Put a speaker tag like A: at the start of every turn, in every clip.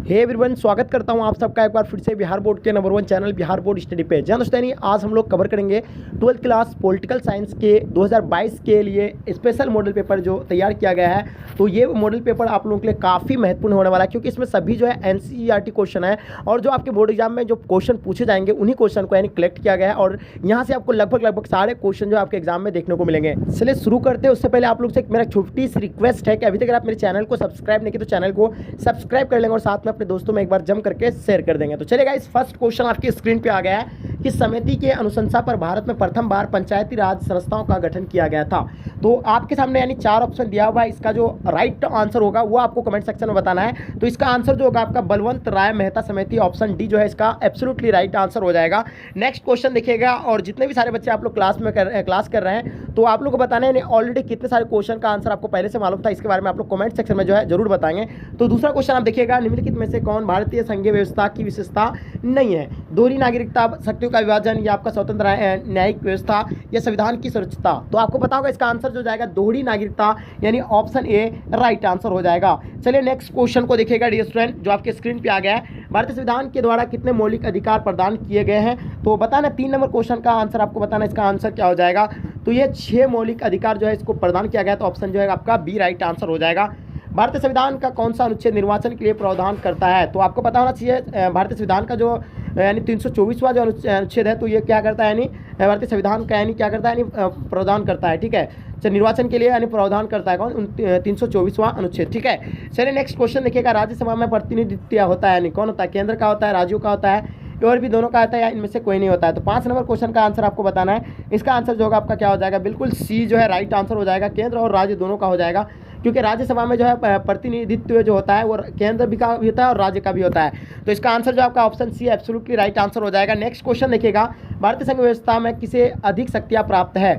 A: Hey everyone, स्वागत करता हूं आप सबका एक बार फिर से बिहार बोर्ड के number 1 channel Bihar board study पे। जी दोस्तों, आज हम लोग कवर करेंगे 12th क्लास पॉलिटिकल साइंस के 2022 के लिए स्पेशल मॉडल पेपर जो तैयार किया गया है। तो ये मॉडल पेपर आप लोगों के लिए काफ़ी महत्वपूर्ण होने वाला है, क्योंकि इसमें सभी जो है NCERT क्वेश्चन है और जो आपके बोर्ड एग्जाम में जो क्वेश्चन पूछे जाएंगे उन्हीं क्वेश्चन को यानी कलेक्ट किया गया है और यहाँ से आपको लगभग सारे क्वेश्चन जो आपके एग्जाम में देखने को मिलेंगे। चलिए शुरू करते हैं। उससे पहले आप लोग से मेरा छोटी सी रिक्वेस्ट है कि अभी तक अगर आप मेरे चैनल को सब्सक्राइब नहीं किया तो चैनल को सब्सक्राइब कर लेंगे और साथ में अपने दोस्तों में एक बार जम करके शेयर कर देंगे। तो चलेगा, इस फर्स्ट क्वेश्चन आपकी स्क्रीन पे आ गया है कि समिति के अनुशंसा पर भारत में प्रथम बार पंचायती राज संस्थाओं का गठन किया गया था। तो आपके सामने यानी 4 ऑप्शन दिया हुआ है। इसका जो राइट आंसर होगा वो आपको कमेंट सेक्शन में बताना है। तो इसका आंसर जो होगा आपका बलवंत राय मेहता समिति, ऑप्शन डी जो है इसका एब्सोल्युटली राइट आंसर हो जाएगा। नेक्स्ट क्वेश्चन देखिएगा, और जितने भी सारे बच्चे आप लोग क्लास कर रहे हैं तो आप लोग को बताना है ऑलरेडी कितने सारे क्वेश्चन का आंसर आपको पहले से मालूम था, इसके बारे में आप लोग कमेंट सेक्शन में जो है जरूर बताएंगे। तो दूसरा क्वेश्चन आप देखिएगा, निम्नलिखित में से कौन भारतीय संघीय व्यवस्था की विशेषता नहीं है? दोहरी नागरिकता, शक्तियों का विभाजन, या आपका स्वतंत्र न्यायिक व्यवस्था, या संविधान की सुरक्षितता। तो आपको पता होगा इसका आंसर जो जाएगा दोहरी नागरिकता, यानी ऑप्शन ए राइट आंसर हो जाएगा। चलिए नेक्स्ट क्वेश्चन को देखिएगा डियर स्टूडेंट, जो आपके स्क्रीन पे आ गया है। भारतीय संविधान के द्वारा कितने मौलिक अधिकार प्रदान किए गए हैं? तो बताना 3 नंबर क्वेश्चन का आंसर आपको बताना, इसका आंसर क्या हो जाएगा? तो ये 6 मौलिक अधिकार जो है इसको प्रदान किया गया, तो ऑप्शन जो है आपका बी राइट आंसर हो जाएगा। भारतीय संविधान का कौन सा अनुच्छेद निर्वाचन के लिए प्रावधान करता है? तो आपको पता होना चाहिए भारतीय संविधान का जो यानी 324वां जो अनुच्छेद है, तो ये क्या करता है, यानी भारतीय संविधान का यानी क्या करता है, यानी प्रावधान करता है। ठीक है, चलिए निर्वाचन के लिए यानी प्रावधान करता है कौन? 324वां अनुच्छेद। ठीक है, चलिए नेक्स्ट क्वेश्चन देखिएगा, राज्यसभा में प्रतिनिधित्व होता है यानी कौन होता है? केंद्र का होता है, राज्यों का होता है, और भी दोनों का आता है, या इनमें से कोई नहीं होता है? तो 5 नंबर क्वेश्चन का आंसर आपको बताना है। इसका आंसर जो होगा आपका क्या हो जाएगा? बिल्कुल सी जो है राइट आंसर हो जाएगा। केंद्र और राज्य दोनों का हो जाएगा, क्योंकि राज्यसभा में जो है प्रतिनिधित्व जो होता है वो केंद्र भी का भी होता है और राज्य का भी होता है। तो इसका आंसर जो आपका option C absolutely right answer हो जाएगा। नेक्स्ट क्वेश्चन देखिएगा, भारतीय संघ व्यवस्था में किसे अधिक शक्तियाँ प्राप्त है?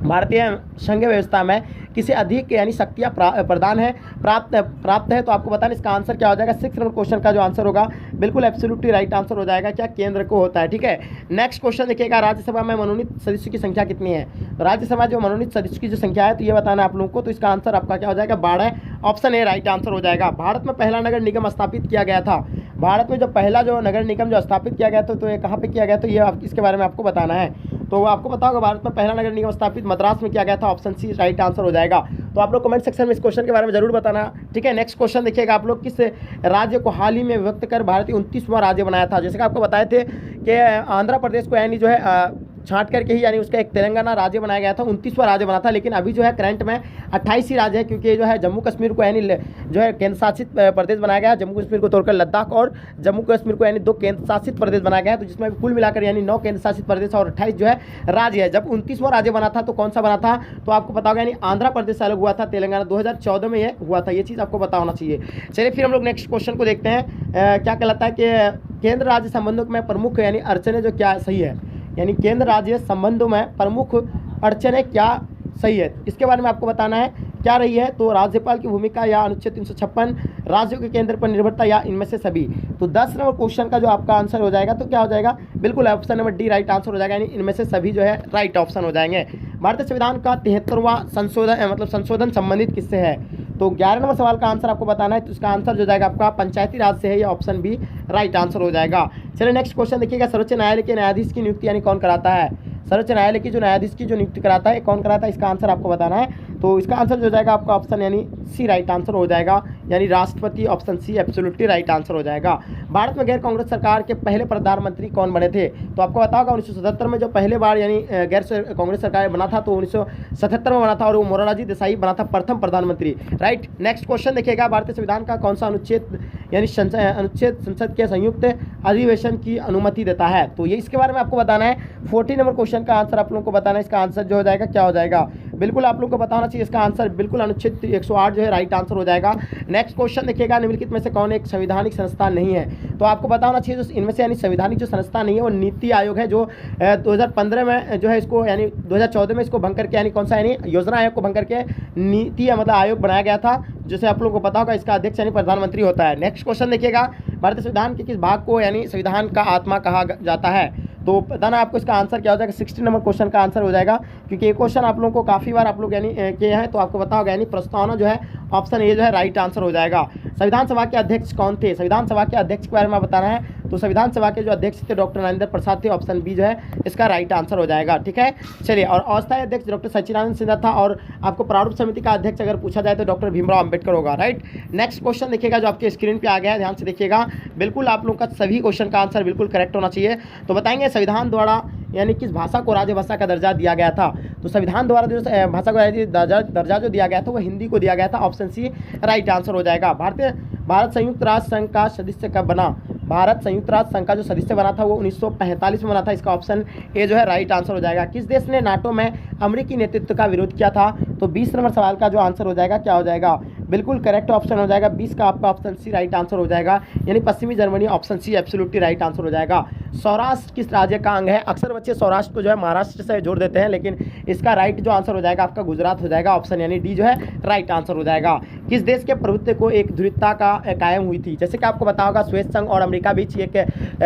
A: भारतीय संघ व्यवस्था में किसे अधिक यानी शक्तियाँ प्रदान है प्राप्त है? तो आपको बताना इसका आंसर क्या हो जाएगा। 6 नंबर क्वेश्चन का जो आंसर होगा बिल्कुल एब्सोल्युटली राइट आंसर हो जाएगा, क्या केंद्र को होता है। ठीक है, नेक्स्ट क्वेश्चन देखिएगा, राज्यसभा में मनोनीत सदस्यों की संख्या कितनी है? तो राज्यसभा जो मनोनीत सदस्यों की जो संख्या है तो ये बताना है आप लोगों को। तो इसका आंसर आपका क्या हो जाएगा? 12, ऑप्शन ए राइट आंसर हो जाएगा। भारत में पहला नगर निगम स्थापित किया गया था। भारत में जो पहला जो नगर निगम जो स्थापित किया गया था तो ये कहाँ पे किया गया? तो ये इसके बारे में आपको बताना है। तो आपको पता होगा भारत में पहला नगर निगम स्थापित मद्रास में किया गया था, ऑप्शन सी राइट आंसर हो जाएगा। तो आप लोग कमेंट सेक्शन में इस क्वेश्चन के बारे में जरूर बताना। ठीक है, नेक्स्ट क्वेश्चन देखिएगा, आप लोग किस राज्य को हाल ही में विभक्त कर भारतीय 29वां राज्य बनाया था? जैसे कि आपको बताए थे कि आंध्र प्रदेश को यानी जो है छांट करके ही यानी उसका एक तेलंगाना राज्य बनाया गया था, 29वां राज्य बना था। लेकिन अभी जो है करंट में 28 ही राज्य है, क्योंकि जो है जम्मू कश्मीर को यानी जो है केंद्र शासित प्रदेश बनाया गया है। जम्मू कश्मीर को तोड़कर लद्दाख और जम्मू कश्मीर को यानी 2 केंद्र शासित प्रदेश बनाया गया है। तो जिसमें कुल मिलाकर यानी 9 केंद्र शासित प्रदेश और 28 जो है राज्य है। जब 29वां राज्य बना था तो कौन सा बना था? तो आपको पता होगा यानी आंध्र प्रदेश से अलग हुआ था, तेलंगाना 2014 में ये हुआ था। ये चीज़ आपको पता होना चाहिए। चलिए फिर हम लोग नेक्स्ट क्वेश्चन को देखते हैं। क्या कहलाता है कि केंद्र राज्य संबंधों में प्रमुख यानी अड़चने जो क्या सही है, यानी केंद्र राज्य संबंधों में प्रमुख अड़चनें क्या सही है, इसके बारे में आपको बताना है क्या रही है। तो राज्यपाल की भूमिका, या अनुच्छेद 356, राज्यों के केंद्र पर निर्भरता, या इनमें से सभी। तो 10 नंबर क्वेश्चन का जो आपका आंसर हो जाएगा तो क्या हो जाएगा? बिल्कुल option number D right answer हो जाएगा, यानी इनमें से सभी जो है राइट ऑप्शन हो जाएंगे। भारतीय संविधान का 73वां संशोधन संबंधित किससे है? तो 11 नंबर सवाल का आंसर आपको बताना है। तो इसका आंसर जो जाएगा आपका पंचायती राज से है, या ऑप्शन बी राइट आंसर हो जाएगा। चलिए नेक्स्ट क्वेश्चन देखिएगा, सर्वोच्च न्यायालय के न्यायाधीश की नियुक्ति यानी कौन कराता है? सर्वोच्च न्यायालय की जो न्यायाधीश की जो नियुक्ति कराता है कौन कराता है? इसका आंसर आपको बताना है। तो इसका आंसर जो जाएगा आपका ऑप्शन यानी सी राइट आंसर हो जाएगा, यानी राष्ट्रपति, option C absolutely right answer हो जाएगा। भारत में गैर कांग्रेस सरकार के पहले प्रधानमंत्री कौन बने थे? तो आपको पता होगा 1977 में जो पहले बार यानी गैर कांग्रेस सरकार बना था तो 1977 में बना था, और वो मोरारजी देसाई बना था प्रथम प्रधानमंत्री। राइट, नेक्स्ट क्वेश्चन देखिएगा, भारतीय संविधान का कौन सा अनुच्छेद यानी अनुच्छेद संसद के संयुक्त अधिवेशन की अनुमति देता है? तो ये इसके बारे में आपको बताना है। 14 नंबर क्वेश्चन का आंसर आप लोगों को बताना है। इसका आंसर जो हो जाएगा क्या हो जाएगा? बिल्कुल आप लोग को बताना चाहिए। इसका आंसर बिल्कुल अनुच्छेद 108 जो है राइट आंसर हो जाएगा। नेक्स्ट क्वेश्चन देखिएगा, निम्नलिखित में से कौन एक संवैधानिक संस्था नहीं है? तो आपको बताना चाहिए जो इनमें से यानी संवैधानिक जो संस्था नहीं है वो नीति आयोग है, जो 2015 में जो है इसको यानी 2014 में इसको भंग करके यानी कौन सा यानी योजना आयोग को भंग करके नीति मतलब आयोग बनाया गया था, जैसे आप लोगों को पता होगा इसका अध्यक्ष यानी प्रधानमंत्री होता है। नेक्स्ट क्वेश्चन देखिएगा, भारतीय संविधान के किस भाग को यानी संविधान का आत्मा कहा जाता है? तो बताना आपको इसका आंसर क्या हो जाएगा। 16 नंबर क्वेश्चन का आंसर हो जाएगा, क्योंकि ये क्वेश्चन आप लोगों को काफ़ी बार आप लोग यानी किए हैं, तो आपको पता होगा। यानी प्रस्तावना जो है ऑप्शन ए जो है राइट आंसर हो जाएगा। संविधान सभा के अध्यक्ष कौन थे? संविधान सभा के अध्यक्ष के बारे में बताना है, तो संविधान सभा के जो अध्यक्ष थे डॉक्टर नरेंद्र प्रसाद थे, ऑप्शन बी जो है इसका राइट आंसर हो जाएगा। ठीक है, चलिए। और अस्थायी अध्यक्ष डॉक्टर सच्चिदानंद सिन्हा था, और आपको प्रारूप समिति का अध्यक्ष अगर पूछा जाए तो डॉक्टर भीमराव अंबेडकर होगा। राइट, नेक्स्ट क्वेश्चन देखिएगा जो आपके स्क्रीन पे आ गया है, ध्यान से देखिएगा। बिल्कुल आप लोग का सभी क्वेश्चन का आंसर बिल्कुल करेक्ट होना चाहिए। तो बताएंगे संविधान द्वारा यानी किस भाषा को राजभाषा का दर्जा दिया गया था? तो संविधान द्वारा जो भाषा को दर्जा जो दिया गया था वो हिंदी को दिया गया था, ऑप्शन सी राइट आंसर हो जाएगा। भारत संयुक्त राष्ट्र संघ का सदस्य कब बना? भारत संयुक्त राष्ट्र संघ का जो सदस्य बना था वो 1945 में बना था, इसका ऑप्शन ए जो है राइट आंसर हो जाएगा। किस देश ने नाटो में अमेरिकी नेतृत्व का विरोध किया था? तो 20 नंबर सवाल का जो आंसर हो जाएगा क्या हो जाएगा? बिल्कुल करेक्ट ऑप्शन हो जाएगा 20 का आपका ऑप्शन सी राइट आंसर हो जाएगा, यानी पश्चिमी Germany, option C absolutely right answer हो जाएगा। सौराष्ट्र किस राज्य का अंग है? अक्सर बच्चे सौराष्ट्र को जो है महाराष्ट्र से जोड़ देते हैं, लेकिन इसका राइट जो आंसर हो जाएगा आपका गुजरात हो जाएगा, ऑप्शन यानी डी जो है राइट आंसर हो जाएगा। किस देश के प्रभुत्व को एक ध्रुवीयता का कायम हुई थी? जैसे कि आपको पता होगा स्वेत संघ और अमेरिका बीच एक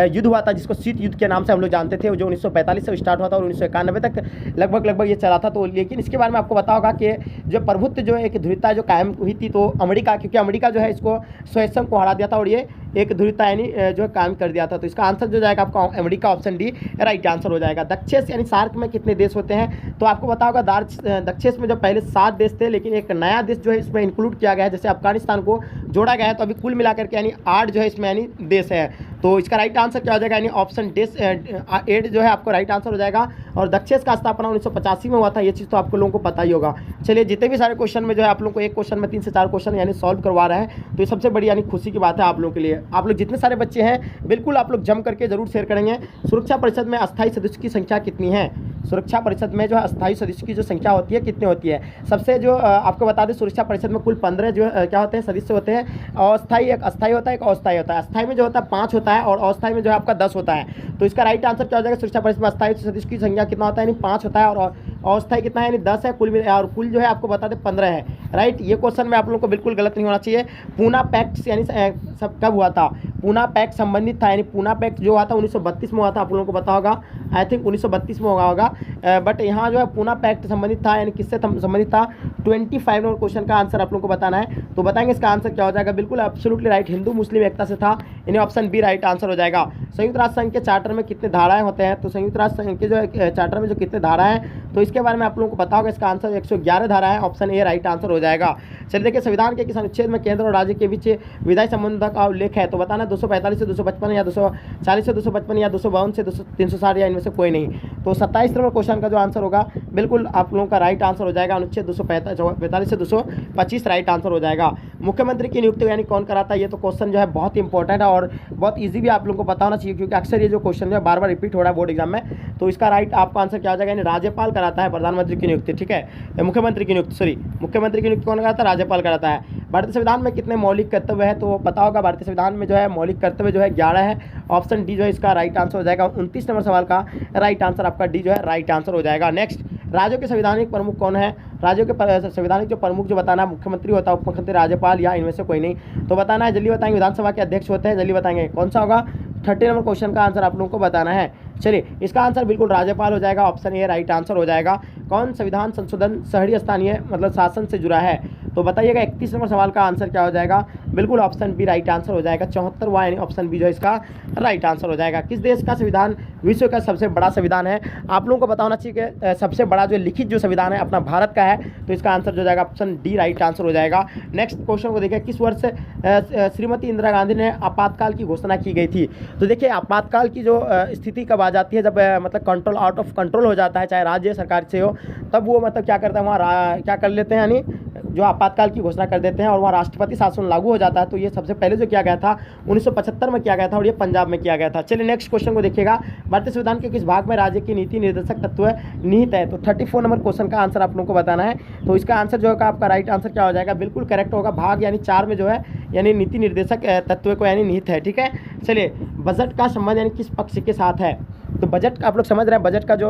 A: युद्ध हुआ था जिसको शीत युद्ध के नाम से हम लोग जानते थे, जो 1945 से स्टार्ट हुआ था और 1991 तक लगभग ये चला था। तो लेकिन इसके बारे में आपको पता होगा कि जो प्रभुत्व जो एक ध्रुवीयता जो कायम हुई थी तो अमेरिका, क्योंकि अमेरिका जो है इसको स्वेत संघ को हरा दिया था और ये एक ध्रुवीयता यानी जो कायम कर दिया था। तो इसका आंसर जो जाएगा आपका America, option D right answer हो जाएगा। दक्षेश यानी सार्क में कितने देश होते हैं? तो आपको पता होगा दक्षेश में जो पहले 7 देश थे, लेकिन एक नया देश जो है इसमें इंक्लूड किया गया है, जैसे अफगानिस्तान को जोड़ा गया है, तो अभी कुल मिलाकर के यानी 8 जो है इसमें यानी देश है। तो इसका राइट आंसर क्या हो जाएगा? यानी ऑप्शन डेस 8 जो है आपको राइट आंसर हो जाएगा। और दक्षेश का स्थापना 1985 में हुआ था, ये चीज़ तो आपको लोगों को पता ही होगा। चलिए, जितने भी सारे क्वेश्चन में जो है आप लोगों को एक क्वेश्चन में 3 से 4 क्वेश्चन यानी सॉल्व करवा रहे हैं, तो ये सबसे बड़ी यानी खुशी की बात है आप लोगों के लिए। आप लोग जितने सारे बच्चे हैं बिल्कुल आप लोग जम करके जरूर शेयर करेंगे। सुरक्षा परिषद में अस्थायी सदस्य की संख्या कितनी है? सुरक्षा परिषद में जो है अस्थायी सदस्य की जो संख्या होती है कितनी होती है? सबसे जो आपको बता दें, सुरक्षा परिषद में कुल 15 जो क्या होते हैं सदस्य होते हैं। अस्थायी एक अस्थायी होता है, एक अस्थायी होता है। अस्थायी में जो होता है 5 होता है और अस्थायी में जो है आपका 10 होता है। तो इसका राइट आंसर क्या हो जाएगा? सुरक्षा परिषद में अस्थायी सदस्य की संख्या कितना होता है? यानी 5 होता है, और अस्थायी कितना है? यानी 10 है कुल, और कुल जो है आपको बता दें 15 है। राइट, ये क्वेश्चन में आप लोगों को बिल्कुल गलत नहीं होना चाहिए। पूना पैक्ट यानी सब कब हुआ था? पूना पैक्ट संबंधित था, यानी पूना पैक्ट जो हुआ था 1932 में हुआ था, आप लोगों को पता होगा। आई थिंक 1932 में होगा, बट यहाँ जो है पूना पैक्ट संबंधित था, यानी किससे संबंधित था? 25 नंबर क्वेश्चन का आंसर आप लोगों को बताना है। तो बताएंगे इसका आंसर क्या हो जाएगा? बिल्कुल एब्सोल्युटली राइट, हिंदू मुस्लिम एकता से था, यानी ऑप्शन बी राइट आंसर हो जाएगा। संयुक्त राष्ट्र संघ के चार्टर में कितने धाराएं होते हैं? तो संयुक्त राष्ट्र संघ के जो चार्टर में जो कितने धाराएं हैं, तो इसके बारे में आप लोगों को पता होगा। इसका आंसर 111 धारा है, ऑप्शन ए राइट आंसर हो जाएगा। चलिए देखिए, संविधान के किस अनुच्छेद में केंद्र और राज्य के बीच विधायी संबंध का उल्लेख है? तो बताना 245 से 255 या 240 से 255 या 252 से 360 या इनमें से कोई नहीं। तो 27 नंबर क्वेश्चन का जो आंसर होगा बिल्कुल आप लोगों का राइट आंसर हो जाएगा। अनुच्छेद 245 से 225 राइट आंसर हो जाएगा। मुख्यमंत्री की नियुक्ति यानी कौन कराता है? ये तो क्वेश्चन जो है बहुत इंपॉर्टेंट है और बहुत ईजी भी आप लोगों को पता होना चाहिए, क्योंकि अक्सर ये जो क्वेश्चन जो है बार बार रिपीट हो रहा है बोर्ड एग्जाम में। तो इसका राइट आपका आंसर क्या हो जाएगा? यानी राज्यपाल कराता है प्रधानमंत्री की नियुक्ति। ठीक है, मुख्यमंत्री की नियुक्ति मुख्यमंत्री की नियुक्ति कौन कराता है? राज्यपाल कराता है। भारतीय संविधान में कितने मौलिक कर्तव्य है? तो पता होगा भारतीय संविधान में जो है मौलिक कर्तव्य जो है 11 है, ऑप्शन डी जो है इसका राइट आंसर हो जाएगा। 29 नंबर सवाल का राइट आंसर आपका डी जो है राइट आंसर हो जाएगा। नेक्स्ट, राज्यों के संवैधानिक प्रमुख कौन है? राज्यों के संवैधानिक जो प्रमुख जो बताना, मुख्यमंत्री होता है, उप मुख्यमंत्री, राज्यपाल या इनमें से कोई नहीं। तो बताना है, जल्दी बताएंगे। विधानसभा के अध्यक्ष होते हैं, जल्दी बताएंगे कौन सा होगा? 30 नंबर क्वेश्चन का आंसर आप लोगों को बताना है। चलिए, इसका आंसर बिल्कुल राज्यपाल हो जाएगा, ऑप्शन ए राइट आंसर हो जाएगा। कौन संविधान संशोधन शहरी स्थानीय मतलब शासन से जुड़ा है? तो बताइएगा 31 नंबर सवाल का आंसर क्या हो जाएगा? बिल्कुल ऑप्शन बी राइट आंसर हो जाएगा। 74वां यानी ऑप्शन बी जो है इसका राइट आंसर हो जाएगा। किस देश का संविधान विश्व का सबसे बड़ा संविधान है? आप लोगों को पता होना चाहिए कि सबसे बड़ा जो लिखित जो संविधान है अपना भारत का है, तो इसका आंसर जो जाएगा ऑप्शन डी राइट आंसर हो जाएगा। नेक्स्ट क्वेश्चन को देखिए, किस वर्ष श्रीमती इंदिरा गांधी ने आपातकाल की घोषणा की गई थी? तो देखिए, आपातकाल की जो स्थिति कब आ जाती है, जब मतलब कंट्रोल आउट ऑफ कंट्रोल हो जाता है, चाहे राज्य सरकार से हो, तब वो मतलब क्या करता है वहाँ क्या कर लेते हैं, यानी जो आपातकाल की घोषणा कर देते हैं और वहाँ राष्ट्रपति शासन लागू हो जाता है। तो ये सबसे पहले जो किया गया था 1975 में किया गया था और ये पंजाब में किया गया था। चलिए नेक्स्ट क्वेश्चन को देखिएगा, भारतीय संविधान के किस भाग में राज्य की नीति निर्देशक तत्व निहित है? तो 34 नंबर क्वेश्चन का आंसर आप लोगों को बताना है। तो इसका आंसर जो है आपका राइट आंसर क्या हो जाएगा? बिल्कुल करेक्ट होगा, भाग यानी 4 में जो है यानी नीति निर्देशक तत्व को यानी निहित है। ठीक है, चलिए, बजट का संबंध यानी किस पक्ष के साथ है? तो बजट आप लोग समझ रहे हैं, बजट का जो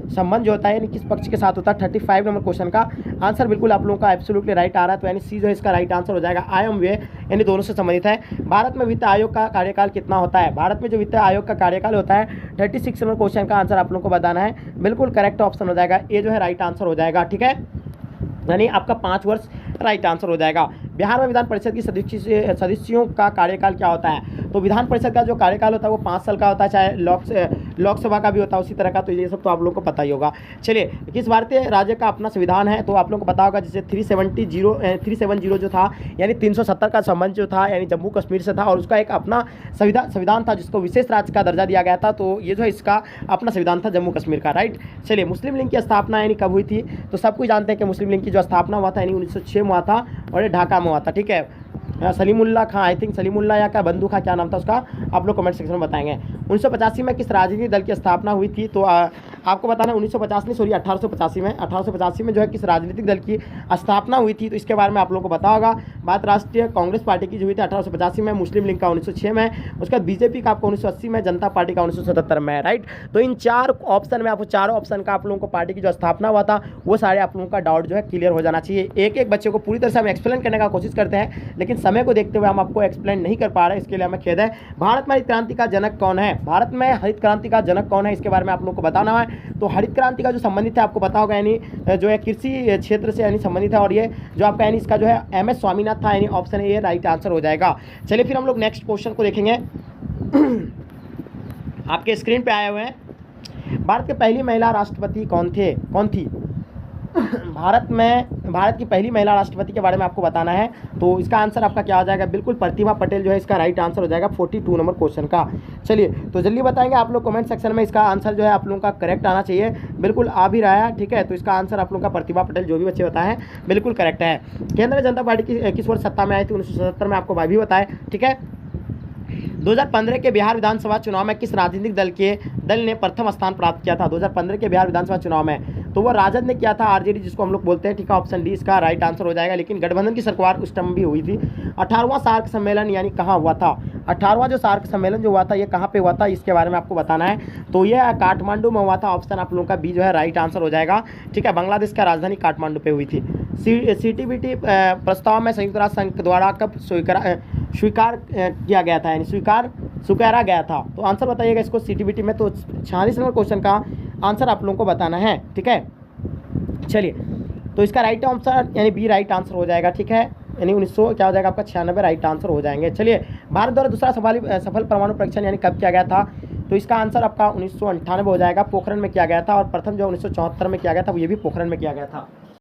A: संबंध जो होता है यानी किस पक्ष के साथ होता है। 35 नंबर क्वेश्चन का आंसर बिल्कुल आप लोगों का एब्सोल्युटली राइट आ रहा है, तो यानी सी जो है इसका राइट आंसर हो जाएगा। आयम व्यय यानी दोनों से संबंधित है। भारत में वित्त आयोग का कार्यकाल कितना होता है? भारत में जो वित्त आयोग का कार्यकाल होता है 36 नंबर क्वेश्चन का आंसर आप लोगों को बताना है। बिल्कुल करेक्ट ऑप्शन हो जाएगा, ये जो है राइट आंसर हो जाएगा। ठीक है, यानी आपका 5 वर्ष राइट आंसर हो जाएगा। बिहार में विधान परिषद की सदस्यों का कार्यकाल क्या होता है? तो विधान परिषद का जो कार्यकाल होता है वो 5 साल का होता है, चाहे लोकसभा का भी होता है उसी तरह का, तो ये सब तो आप लोगों को पता ही होगा। चलिए, किस भारतीय राज्य का अपना संविधान है? तो आप लोगों को पता होगा, जैसे 370 जो था यानी 370 का संबंध जो था यानी जम्मू कश्मीर से था, और उसका एक अपना संविधान था जिसको विशेष राज्य का दर्जा दिया गया था, तो ये जो है इसका अपना संविधान था जम्मू कश्मीर का, राइट। चलिए, मुस्लिम लीग की स्थापना यानी कब हुई थी? तो सब कुछ जानते हैं कि मुस्लिम लीग की जो स्थापना हुआ था यानी 1906 में हुआ था, और ये ढाका में हुआ था। ठीक है, सलीमुल्लाह खां, आई थिंक सलीमुल्लाह या क्या बंधु खां, क्या नाम था उसका, आप लोग कमेंट सेक्शन में बताएंगे। 1985 में किस राजनीतिक दल की स्थापना हुई थी? तो आपको बताना 1950 नहीं, सॉरी 1885 में। 1885 में जो है किस राजनीतिक दल की स्थापना हुई थी, तो इसके बारे में आप लोगों को पता होगा। बात राष्ट्रीय कांग्रेस पार्टी की जो हुई थी 1885 में, मुस्लिम लीग का 1906 में, उसके बाद बीजेपी का आपको 1980 में, जनता पार्टी का 1977 में, राइट। तो इन 4 ऑप्शन में आपको चारों ऑप्शन का आप लोगों को पार्टी की जो स्थापना हुआ था वो सारे आप लोगों का डाउट जो है क्लियर हो जाना चाहिए। एक एक बच्चे को पूरी तरह से हम एक्सप्लेन करने का कोशिश करते हैं, लेकिन समय को देखते हुए हम आपको एक्सप्लेन नहीं कर पा रहे हैं, इसके लिए हमें खेद है। भारत में हरित क्रांति का जनक कौन है? भारत में हरित क्रांति का जनक कौन है, इसके बारे में आप लोगों को बताना है। तो हरित क्रांति का जो संबंधित है आपको पता होगा, यानी जो है कृषि क्षेत्र से यानी संबंधित है, और ये जो आपका यानी इसका जो है MS स्वामीनाथन था, यानी ऑप्शन ए राइट आंसर हो जाएगा। चलिए फिर हम लोग नेक्स्ट क्वेश्चन को देखेंगे। आपके स्क्रीन पे आए हुए हैं। भारत के पहली महिला राष्ट्रपति कौन थी? भारत की पहली महिला राष्ट्रपति के बारे में आपको बताना है, तो इसका आंसर आपका क्या हो जाएगा? बिल्कुल प्रतिभा पटेल जो है इसका राइट आंसर हो जाएगा 42 नंबर क्वेश्चन का। चलिए, तो जल्दी बताएंगे आप लोग कमेंट सेक्शन में, इसका आंसर जो है आप लोगों का करेक्ट आना चाहिए। बिल्कुल आ भी रहा है, ठीक है। तो इसका आंसर आप लोगों का प्रतिभा पटेल, जो भी बच्चे बताएं बिल्कुल करेक्ट है। केंद्र जनता पार्टी की किस वर्ष सत्ता में आई थी? 1977 में, आपको भाई भी बताएं, ठीक है। 2015 के बिहार विधानसभा चुनाव में किस राजनीतिक दल ने प्रथम स्थान प्राप्त किया था? 2015 के बिहार विधानसभा चुनाव में तो वो राजद ने किया था, RJD जिसको हम लोग बोलते हैं, ठीक है। ऑप्शन डी इसका राइट आंसर हो जाएगा। लेकिन गठबंधन की सरकार उस टाइम भी हुई थी। 18वां सार्क सम्मेलन यानी कहाँ हुआ था? 18वां जो सार्क सम्मेलन जो हुआ था ये कहाँ पे हुआ था, इसके बारे में आपको बताना है। तो ये काठमांडू में हुआ था। ऑप्शन आप लोगों का बी जो है राइट आंसर हो जाएगा, ठीक है। बांग्लादेश का राजधानी काठमांडू पे हुई थी। CTBT प्रस्ताव में संयुक्त राष्ट्र संघ द्वारा कब स्वीकार किया गया था, यानी स्वीकारा गया था? तो आंसर बताइएगा इसको CTBT में। तो 46 नंबर क्वेश्चन का आंसर आप लोगों को बताना है, ठीक है। चलिए, तो इसका राइट आंसर यानी बी राइट आंसर हो जाएगा, ठीक है। यानी 1900 क्या हो जाएगा आपका 96 राइट आंसर हो जाएंगे। चलिए, भारत द्वारा दूसरा सफल परमाणु परीक्षण यानी कब किया गया था? तो इसका आंसर आपका 1998 हो जाएगा, पोखरण में किया गया था। और प्रथम जो 1974 में किया गया था वो ये भी पोखरण में किया गया था।